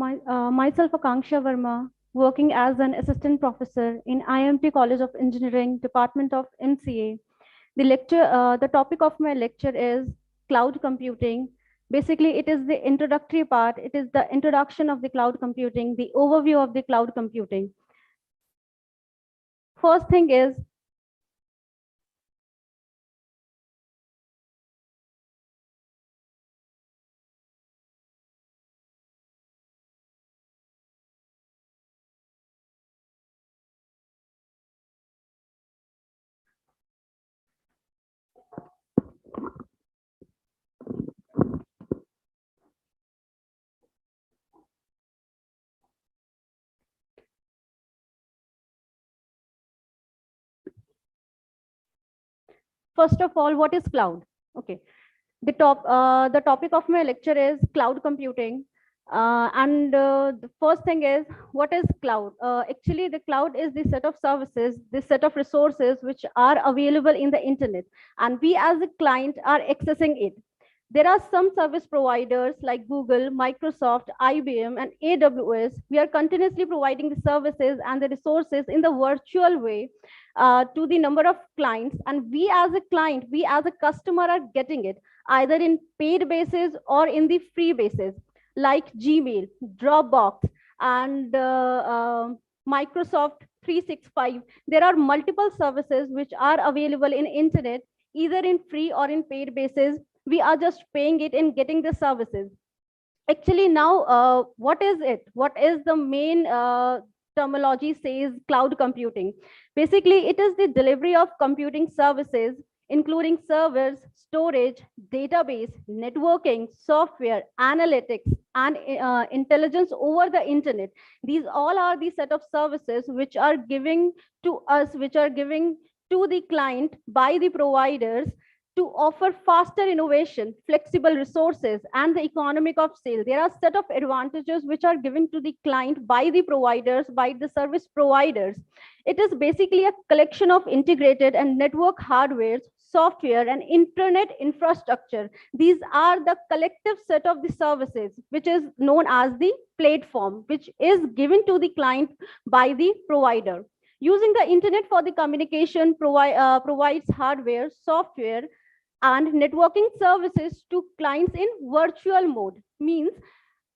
Myself, Akansha Verma, working as an assistant professor in IIMT College of Engineering, Department of MCA. The topic of my lecture is cloud computing. Basically, it is the introductory part. It is the introduction of the cloud computing, the overview of the cloud computing. First thing is, first of all, what is cloud? Okay. The topic of my lecture is cloud computing. The first thing is, what is cloud? Actually, the cloud is the set of services, the set of resources which are available in the internet, and we as a client are accessing it. There are some service providers like Google, Microsoft, IBM, and AWS. We are continuously providing the services and the resources in the virtual way to the number of clients. And we as a client, we as a customer are getting it either in paid basis or in the free basis, like Gmail, Dropbox, and Microsoft 365. There are multiple services which are available in internet, either in free or in paid basis. We are just paying it and getting the services. Actually, now, what is it? What is the main terminology says cloud computing? Basically, it is the delivery of computing services, including servers, storage, database, networking, software, analytics, and intelligence over the internet. These all are the set of services which are giving to us, which are giving to the client by the providers to offer faster innovation, flexible resources, and the economic of scale. There are a set of advantages which are given to the client by the providers, by the service providers. It is basically a collection of integrated and network hardware, software, and internet infrastructure. These are the collective set of the services, which is known as the platform, which is given to the client by the provider. Using the internet for the communication provides hardware, software, and networking services to clients in virtual mode. Means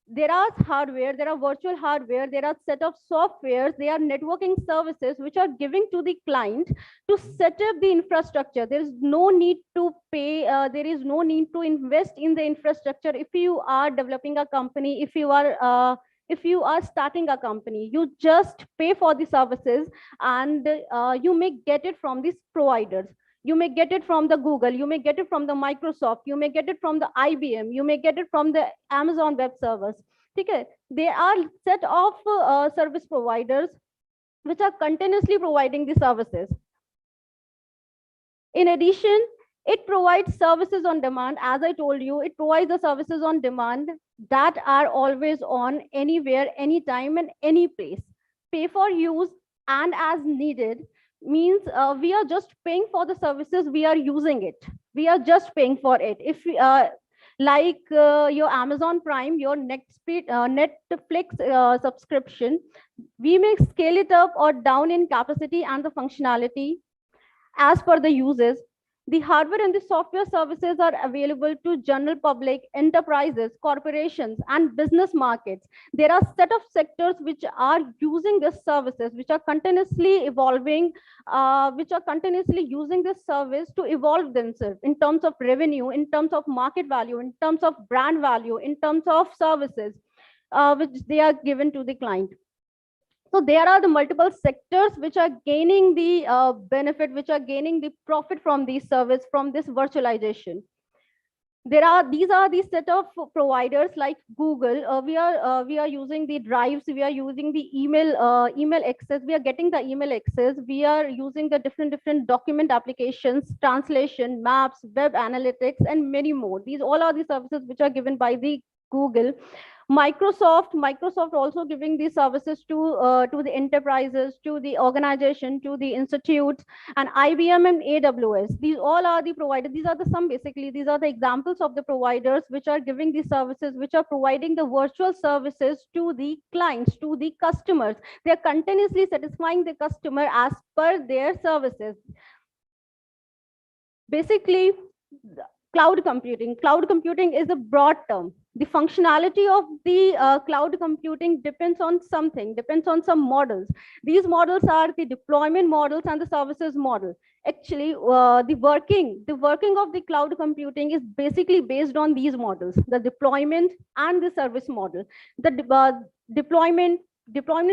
there are hardware, there are virtual hardware, there are set of softwares, there are networking services which are giving to the client to set up the infrastructure. There is no need to pay, there is no need to invest in the infrastructure. If you are developing a company, if you are starting a company, you just pay for the services, and you may get it from these providers. You may get it from the Google, you may get it from the Microsoft, you may get it from the IBM, you may get it from the Amazon Web Service. Okay? There are set of service providers which are continuously providing the services. In addition, it provides services on demand. As I told you, it provides the services on demand that are always on, anywhere, anytime, and any place. Pay for use and as needed means we are just paying for the services, we are using it, we are just paying for it. If like your Amazon Prime, your Netflix subscription, we may scale it up or down in capacity and the functionality as per the uses. The hardware and the software services are available to general public, enterprises, corporations, and business markets. There are set of sectors which are using these services, which are continuously evolving, which are continuously using this service to evolve themselves in terms of revenue, in terms of market value, in terms of brand value, in terms of services which they are given to the client. So there are the multiple sectors which are gaining the benefit, which are gaining the profit from these service, from this virtualization. These are the set of providers like Google. We are using the drives, we are using the email access, we are getting the email access, we are using the different document applications, translation, maps, web analytics, and many more. These all are the services which are given by the Google. Microsoft also giving these services to the enterprises, to the organization, to the institutes, and IBM and AWS. These all are the providers. These are the some basically. These are the examples of the providers which are giving these services, which are providing the virtual services to the clients, to the customers. They are continuously satisfying the customer as per their services. Basically, cloud computing is a broad term. The functionality of the cloud computing depends on something, depends on some models. These models are the deployment models and the services model. Actually, the working of the cloud computing is basically based on these models, the deployment and the service model. The deployment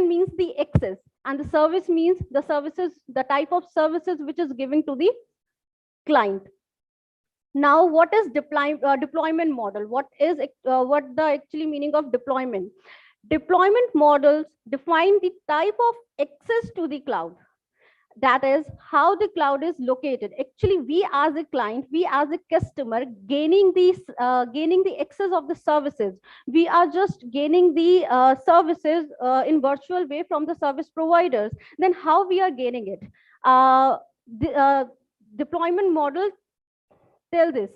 means the access, and the service means the services, the type of services which is given to the client. Now, what is deployment model? What the actually meaning of deployment? Deployment models define the type of access to the cloud. That is how the cloud is located. Actually, we as a client, we as a customer, gaining the access of the services. We are just gaining the services in virtual way from the service providers. Then how we are gaining it? The deployment model tell this.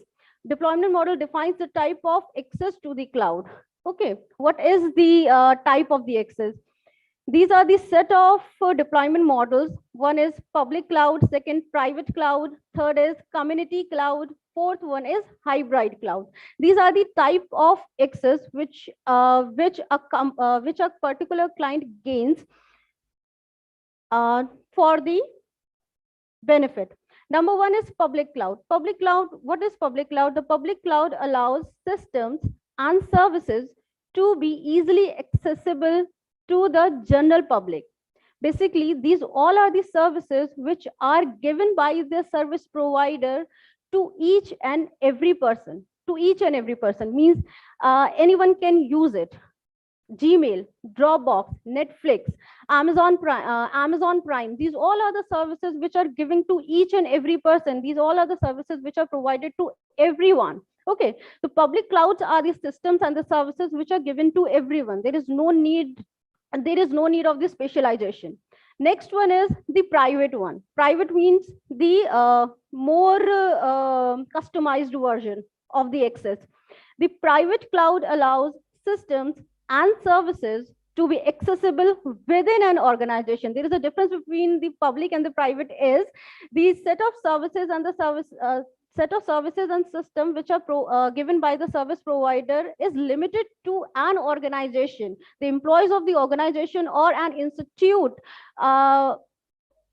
Deployment model defines the type of access to the cloud. Okay, what is the type of the access? These are the set of deployment models. One is public cloud, second private cloud, third is community cloud, fourth one is hybrid cloud. These are the type of access which a particular client gains for the benefit. Number one is public cloud. Public cloud, what is public cloud? The public cloud allows systems and services to be easily accessible to the general public. Basically, these all are the services which are given by the service provider to each and every person. To each and every person means anyone can use it. Gmail, Dropbox, Netflix, Amazon Prime. These all are the services which are given to each and every person. These all are the services which are provided to everyone. Okay, the public clouds are the systems and the services which are given to everyone. There is no need of the specialization. Next one is the private one. Private means the more customized version of the access. The private cloud allows systems and services to be accessible within an organization. There is a difference between the public and the private is the set of services and the set of services and system which are given by the service provider is limited to an organization. The employees of the organization or an institute, only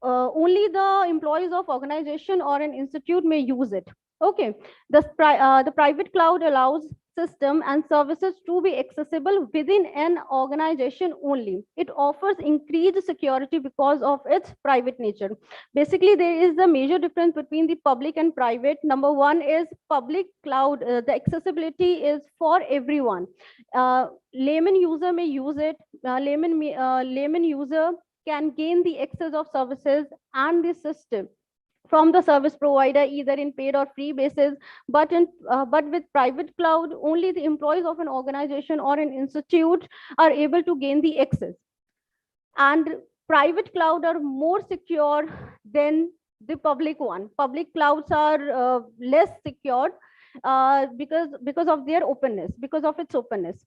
the employees of organization or an institute may use it. Okay, the private cloud allows system and services to be accessible within an organization only. It offers increased security because of its private nature. Basically, there is a major difference between the public and private. Number one is public cloud. The accessibility is for everyone. Layman user may use it. Layman user can gain the access of services and the system from the service provider either in paid or free basis, but with private cloud only the employees of an organization or an institute are able to gain the access. And private cloud are more secure than the public one. Public clouds are less secured because of their openness, because of its openness.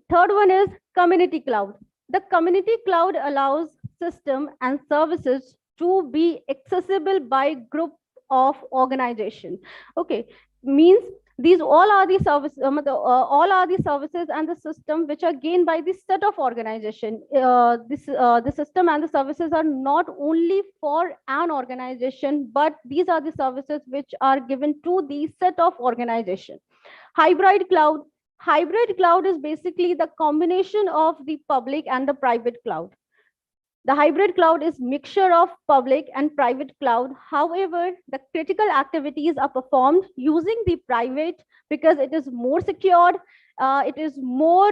Third one is community cloud. The community cloud allows system and services to be accessible by group of organization. Okay, means these all are the services and the system which are gained by the set of organization. The system and the services are not only for an organization, but these are the services which are given to the set of organization. Hybrid cloud is basically the combination of the public and the private cloud. The hybrid cloud is mixture of public and private cloud. However, the critical activities are performed using the private because it is more secured, it is more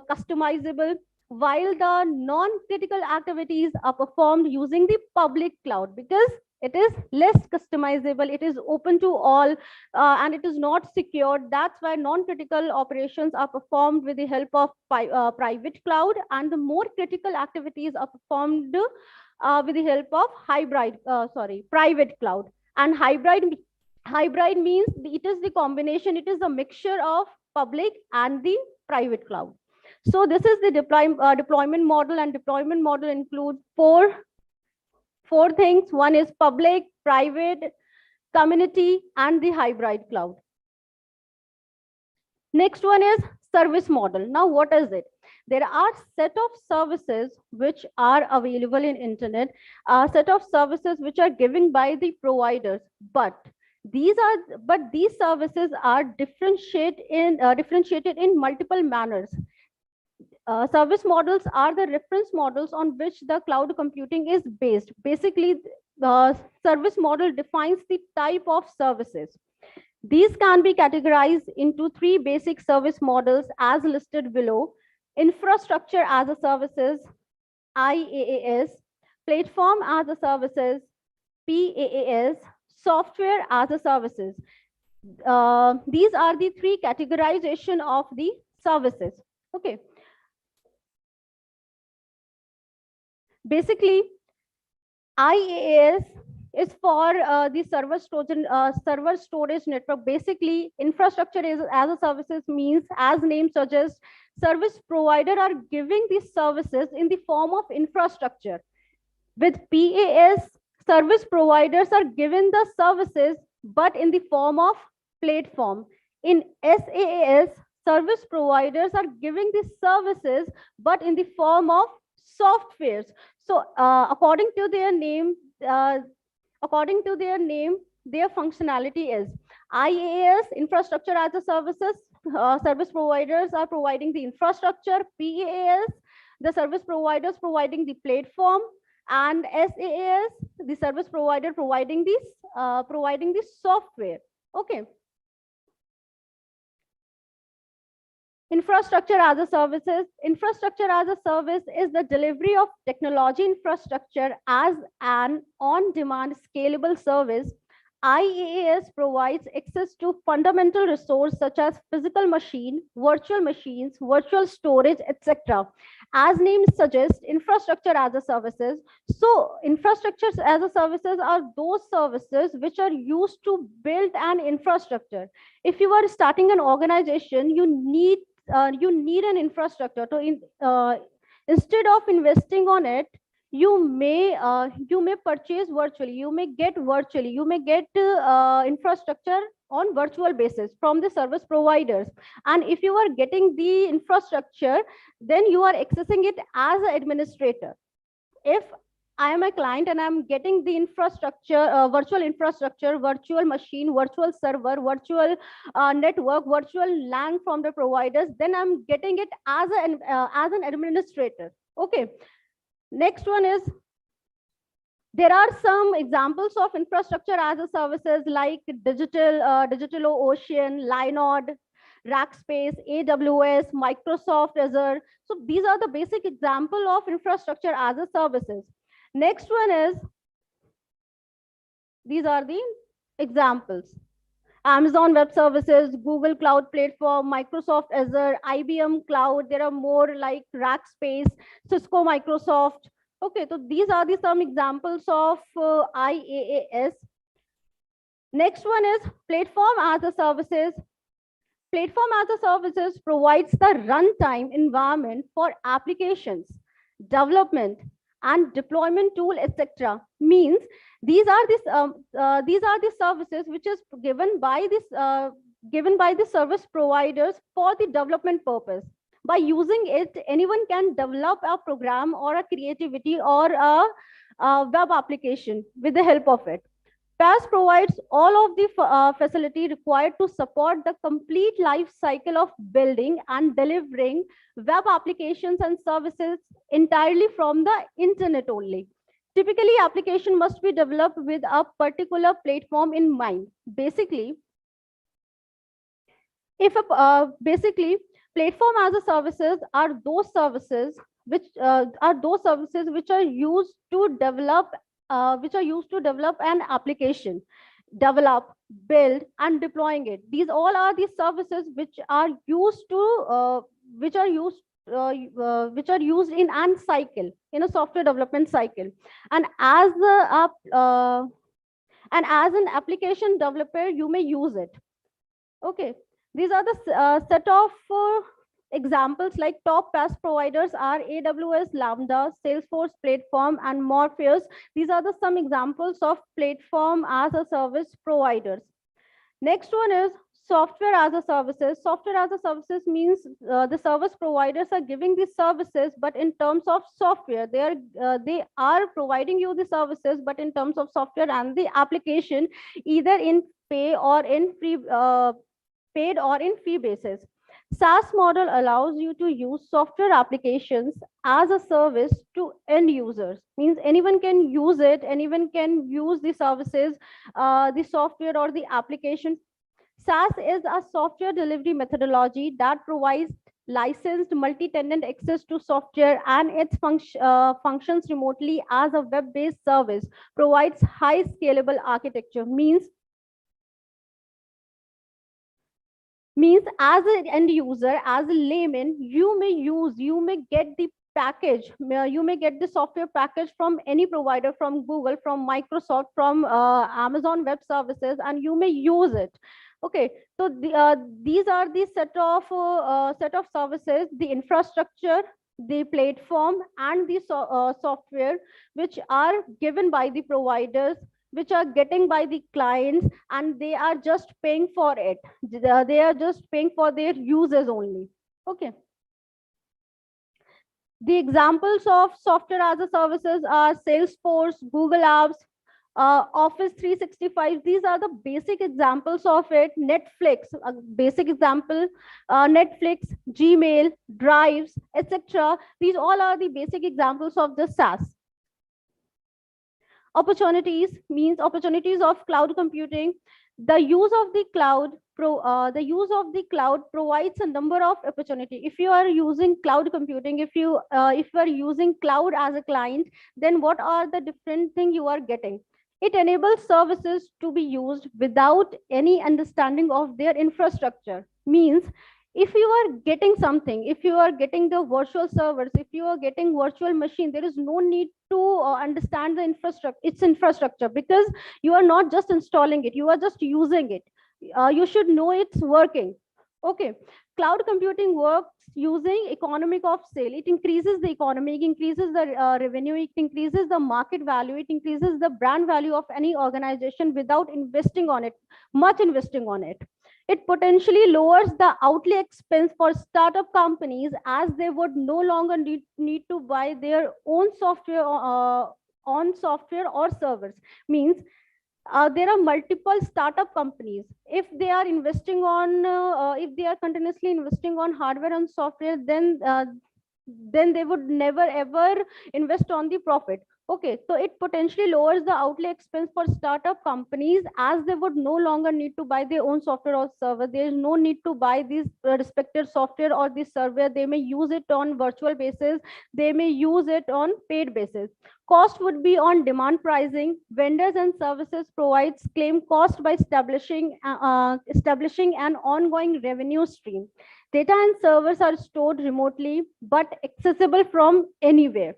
customizable, while the non-critical activities are performed using the public cloud because It is less customizable, it is open to all, and it is not secured. That's why non-critical operations are performed with the help of private cloud, and the more critical activities are performed with the help of private cloud. And hybrid means it is the combination, it is a mixture of public and the private cloud. So this is the deployment model, and deployment model includes four things. One is public, private, community, and the hybrid cloud. Next one is service model. Now, what is it? There are set of services which are available in internet, set of services which are given by the providers, but these services are differentiated in multiple manners. Service models are the reference models on which the cloud computing is based. Basically, the service model defines the type of services. These can be categorized into three basic service models as listed below: infrastructure as a services, IaaS; platform as a services, PaaS; software as a services. These are the three categorization of the services. Okay. Basically, IaaS is for the server storage network. Basically, infrastructure as a services means, as name suggests, service provider are giving these services in the form of infrastructure. With PaaS, service providers are given the services but in the form of platform. In SaaS, service providers are giving the services but in the form of softwares. So according to their name, their functionality is IaaS, infrastructure as a services. Service providers are providing the infrastructure. PaaS, the service providers providing the platform. And SaaS, the service provider providing this software. Okay. Infrastructure as a services. Infrastructure as a service is the delivery of technology infrastructure as an on-demand scalable service. IaaS provides access to fundamental resources such as physical machine, virtual machines, virtual storage, etc. As name suggests, infrastructure as a services. So infrastructures as a services are those services which are used to build an infrastructure. If you are starting an organization, you need an infrastructure. Instead of investing on it, you may purchase virtually, you may get infrastructure on virtual basis from the service providers. And if you are getting the infrastructure, then you are accessing it as an administrator. If I am a client and I'm getting the infrastructure, virtual infrastructure, virtual machine, virtual server, virtual network, virtual LAN from the providers, then I'm getting it as an administrator. Okay. Next one is, there are some examples of infrastructure as a services like DigitalOcean, Linode, Rackspace, AWS, Microsoft Azure. So these are the basic example of infrastructure as a services. Next one is, these are the examples: Amazon Web Services, Google Cloud Platform, Microsoft Azure, IBM Cloud. There are more like Rackspace, Cisco, Microsoft. Okay, so these are the some examples of IaaS. Next one is platform as a services. Platform as a services provides the runtime environment for applications, development, and deployment tool, etc. Means these are the services which is given by the service providers for the development purpose. By using it, anyone can develop a program or a creativity or a web application with the help of it. Paas provides all of the facility required to support the complete life cycle of building and delivering web applications and services entirely from the internet only. Typically, application must be developed with a particular platform in mind. Basically, platform as a services are those services which are used to develop which are used to develop an application, develop, build, and deploying it. These all are the services which are used to which are used which are used in an cycle, in a software development cycle. And as an application developer, you may use it. Okay, these are the set of examples. Like top Paas providers are AWS, Lambda, Salesforce Platform, and Morpheus. These are the some examples of platform as a service providers. Next one is software as a services. Software as a services means the service providers are giving these services, but in terms of software, they are providing you the services, but in terms of software and the application, either in pay or in free paid or in fee basis. SaaS model allows you to use software applications as a service to end users. Means anyone can use it, anyone can use the services, the software or the application. SaaS is a software delivery methodology that provides licensed multi-tenant access to software and its functions remotely as a web-based service, provides high scalable architecture. Means as an end user, as a layman, you may get the package, you may get the software package from any provider, from Google, from Microsoft, from Amazon Web Services, and you may use it. Okay, so these are the set of services, the infrastructure, the platform, and the software, which are given by the providers, which are getting by the clients, and they are just paying for it. They are just paying for their users only. Okay, the examples of software as a services are Salesforce, Google Apps, Office 365. These are the basic examples of it. Netflix, a basic example. Netflix, Gmail, Drives, etc. These all are the basic examples of the SaaS. Opportunities means opportunities of cloud computing. The use of the cloud provides a number of opportunity. If you are using cloud computing, if you are using cloud as a client, then what are the different thing you are getting? It enables services to be used without any understanding of their infrastructure. Means if you are getting something, if you are getting the virtual servers, if you are getting virtual machine, there is no need to understand the infrastructure, because you are not just installing it, you are just using it. You should know it's working. Okay, cloud computing works using economic of scale. It increases the economy, it increases the revenue, it increases the market value, it increases the brand value of any organization without investing on it, much investing on it. It potentially lowers the outlay expense for startup companies, as they would no longer need to buy their own software or servers. Means there are multiple startup companies. If they are investing on if they are continuously investing on hardware and software, then they would never ever invest on the profit. Okay, so it potentially lowers the outlay expense for startup companies, as they would no longer need to buy their own software or server. There is no need to buy these respected software or this server. They may use it on virtual basis, they may use it on paid basis. Cost would be on demand pricing. Vendors and services provides claim cost by establishing an ongoing revenue stream. Data and servers are stored remotely but accessible from anywhere.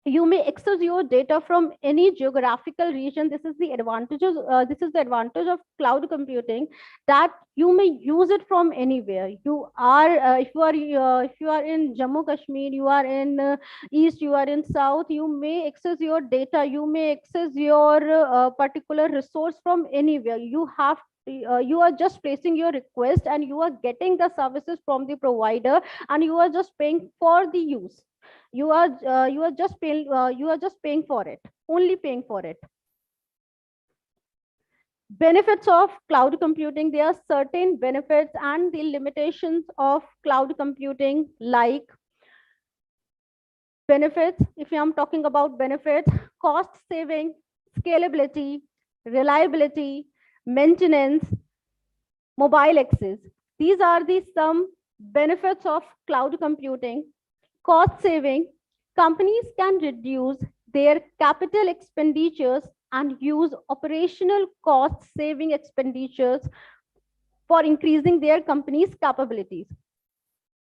You may access your data from any geographical region. This is the advantage of cloud computing, that you may use it from anywhere. You are if you are in Jammu Kashmir, you are in east, you are in south, you may access your data, you may access your particular resource from anywhere. You are just placing your request, and you are getting the services from the provider, and you are just paying for the use. You are just paying for it, only paying for it. Benefits of cloud computing. There are certain benefits and the limitations of cloud computing. Like benefits, if I'm talking about benefits: cost saving, scalability, reliability, maintenance, mobile access. These are the some benefits of cloud computing. Cost saving: companies can reduce their capital expenditures and use operational cost saving expenditures for increasing their company's capabilities.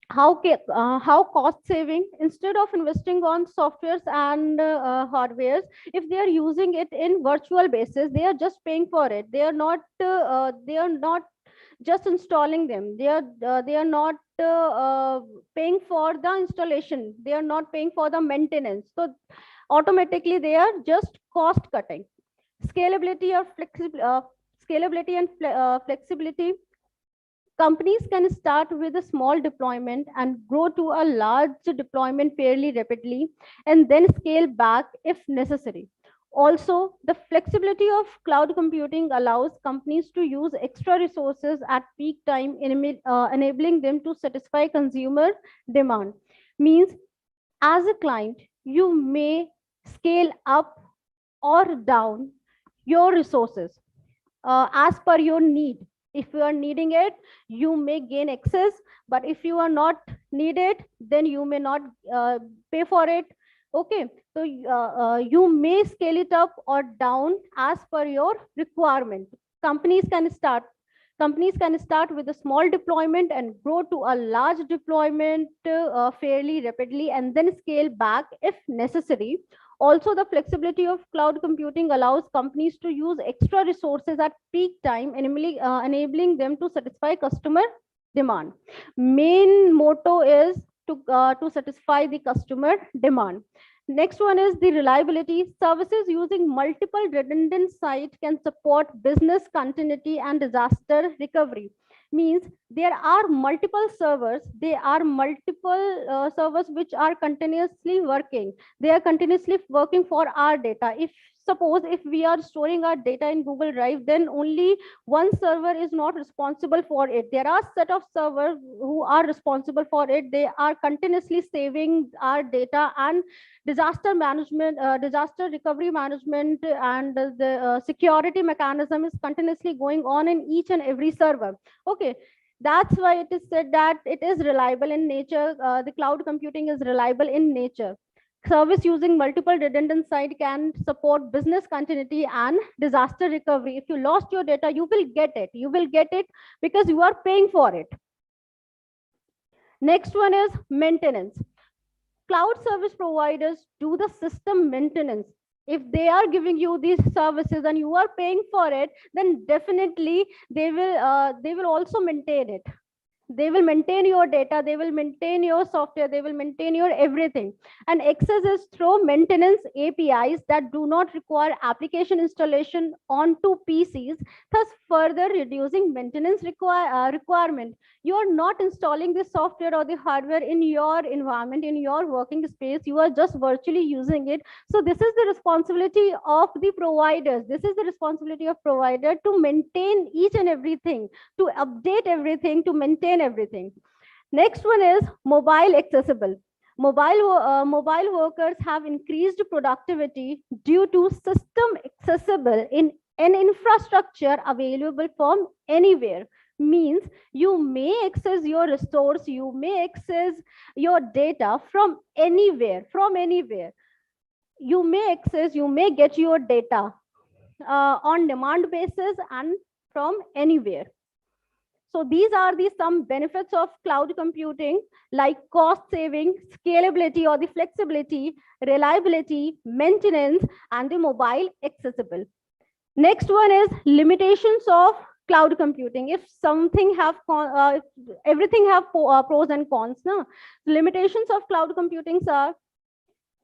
How cost saving? Instead of investing on softwares and hardwares, if they are using it in virtual basis, they are just paying for it. They are not just installing them. They are not paying for the installation. They are not paying for the maintenance. So automatically they are just cost cutting. Scalability and flexibility. Companies can start with a small deployment and grow to a large deployment fairly rapidly and then scale back if necessary. Also, the flexibility of cloud computing allows companies to use extra resources at peak time, enabling them to satisfy consumer demand. Means, as a client, you may scale up or down your resources as per your need. If you are needing it, you may gain access, but if you are not needed, then you may not pay for it. Okay, so you may scale it up or down as per your requirement. Companies can start with a small deployment and grow to a large deployment fairly rapidly and then scale back if necessary. Also, the flexibility of cloud computing allows companies to use extra resources at peak time, enabling them to satisfy customer demand. Main motto is to satisfy the customer demand. Next one is the reliability. Services using multiple redundant sites can support business continuity and disaster recovery. Means there are multiple servers. There are multiple servers which are continuously working. They are continuously working for our data. If we are storing our data in Google Drive, then only one server is not responsible for it. There are set of servers who are responsible for it. They are continuously saving our data, and disaster management, disaster recovery management, and the security mechanism is continuously going on in each and every server. Okay, that's why it is said that it is reliable in nature. The cloud computing is reliable in nature. Service using multiple redundant site can support business continuity and disaster recovery. If you lost your data, you will get it. You will get it because you are paying for it. Next one is maintenance. Cloud service providers do the system maintenance. If they are giving you these services and you are paying for it, then definitely they will also maintain it. They will maintain your data, they will maintain your software, they will maintain your everything. And access is through maintenance APIs that do not require application installation onto PCs, thus further reducing maintenance requirement. You are not installing the software or the hardware in your environment, in your working space. You are just virtually using it. So this is the responsibility of the providers. This is the responsibility of provider to maintain each and everything, to update everything, to maintain everything. Next one is mobile accessible. Mobile workers have increased productivity due to system accessible in an infrastructure available from anywhere. Means you may access your resource, you may access your data from anywhere, you may get your data on demand basis and from anywhere. So these are the some benefits of cloud computing, like cost saving, scalability or the flexibility, reliability, maintenance, and the mobile accessible. Next one is limitations of cloud computing. If something have everything have pros and cons. No? Limitations of cloud computing are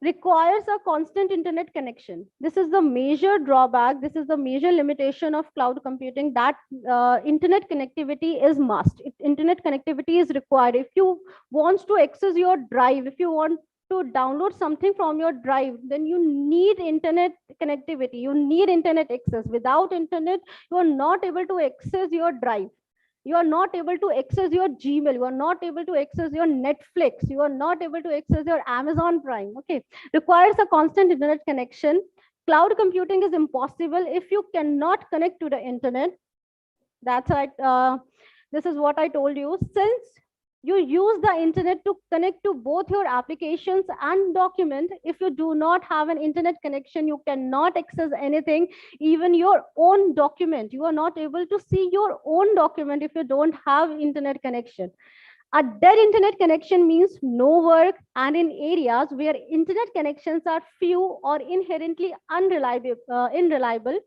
requires a constant internet connection. This is the major drawback. This is the major limitation of cloud computing, that internet connectivity is must. Internet connectivity is required. If you want to access your drive, if you want to download something from your drive, then you need internet connectivity. You need internet access. Without internet, you are not able to access your drive. You are not able to access your Gmail, you are not able to access your Netflix, you are not able to access your Amazon Prime. Okay, requires a constant internet connection. Cloud computing is impossible if you cannot connect to the internet. That's right. This is what I told you. Since You use the internet to connect to both your applications and document. If you do not have an internet connection, you cannot access anything, even your own document. You are not able to see your own document if you don't have internet connection. A dead internet connection means no work, and in areas where internet connections are few or inherently unreliable,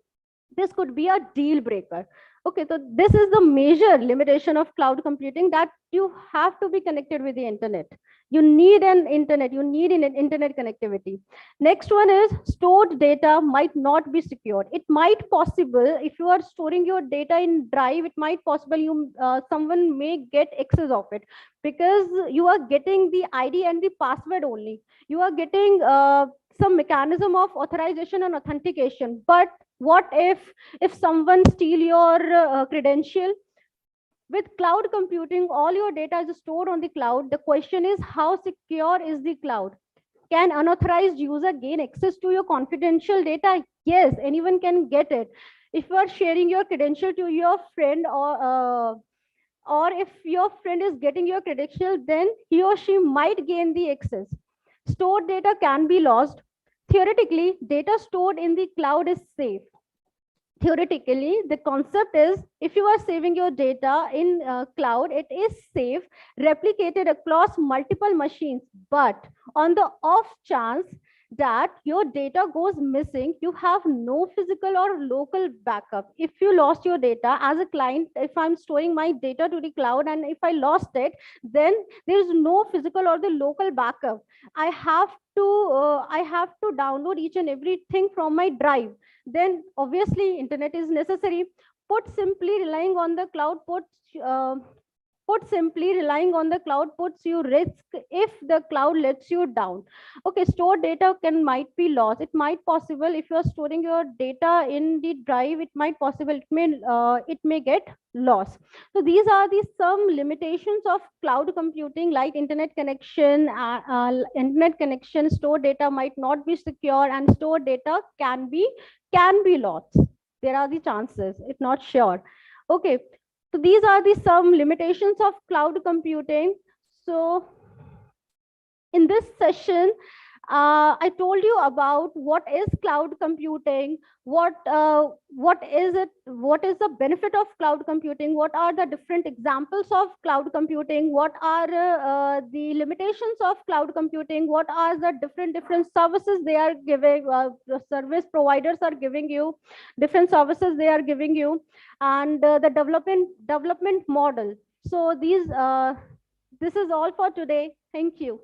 this could be a deal breaker. Okay, so this is the major limitation of cloud computing, that you have to be connected with the internet. You need an internet, you need an internet connectivity. Next one is stored data might not be secured. It might possible, if you are storing your data in drive, it might possible you someone may get access of it, because you are getting the ID and the password only. You are getting some mechanism of authorization and authentication, but what if someone steal your credential? With cloud computing, all your data is stored on the cloud. The question is, how secure is the cloud? Can unauthorized user gain access to your confidential data? Yes, anyone can get it. If you are sharing your credential to your friend, or if your friend is getting your credential, then he or she might gain the access. Stored data can be lost. Theoretically, data stored in the cloud is safe. Theoretically, the concept is, if you are saving your data in cloud, it is safe, replicated across multiple machines. But on the off chance that your data goes missing, you have no physical or local backup. If you lost your data as a client, if I'm storing my data to the cloud and if I lost it, then there is no physical or the local backup. I have to download each and everything from my drive. Then obviously internet is necessary. Put simply, relying on the cloud uh, put simply, relying on the cloud puts you risk if the cloud lets you down. Okay, stored data might be lost. It might possible, if you are storing your data in the drive, it might possible, it may get lost. So these are the some limitations of cloud computing, like internet connection, stored data might not be secure, and stored data can be lost. There are the chances, if not sure. Okay, so these are the some limitations of cloud computing. So in this session, I told you about what is cloud computing, what is it, what is the benefit of cloud computing, what are the different examples of cloud computing, what are the limitations of cloud computing, what are the different services they are giving, the service providers are giving you, different services they are giving you, and the development model. So this is all for today. Thank you.